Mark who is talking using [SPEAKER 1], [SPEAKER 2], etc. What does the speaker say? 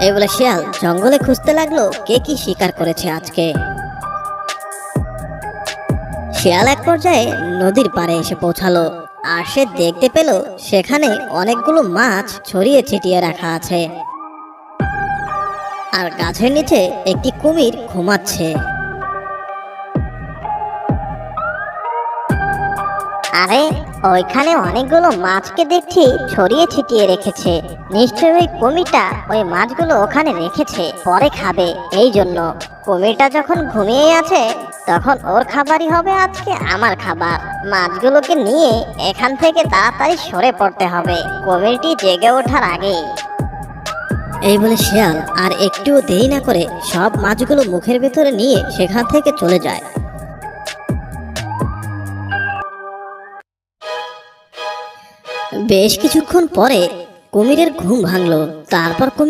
[SPEAKER 1] এই বলে শিয়াল জঙ্গলে খুঁজতে লাগলো কে কি শিকার করেছে আজকে। শিয়াল এক পর্যায়ে নদীর পাড়ে এসে পৌঁছালো, আর সে দেখতে পেল সেখানে অনেকগুলো মাছ ছড়িয়ে ছিটিয়ে রাখা আছে, আর গাছের নিচে একটি কুমির ঘুমাচ্ছে।
[SPEAKER 2] আরে, ওইখানে অনেকগুলো মাছকে দেখছি ছড়িয়ে ছিটিয়ে রেখেছে। নিশ্চয়ই ওই কুমিরটা ওই মাছগুলো ওখানে রেখেছে, পরে খাবে। এই জন্য কুমিরটা যখন ঘুমিয়ে আছে তখন ওর খাবারই হবে আজকে আমার খাবার। মাছগুলোকে নিয়ে এখান থেকে তাড়াতাড়ি সরে পড়তে হবে, কুমিরটি জেগে ওঠার আগেই।
[SPEAKER 1] এই বলে শিয়াল আর একটুও দেরি না করে সব মাছগুলো মুখের ভেতরে নিয়ে সেখান থেকে চলে যায়। বেশ কিছুক্ষণ পরে কুমিরের ঘুম ভাঙলো। তারপর কুমির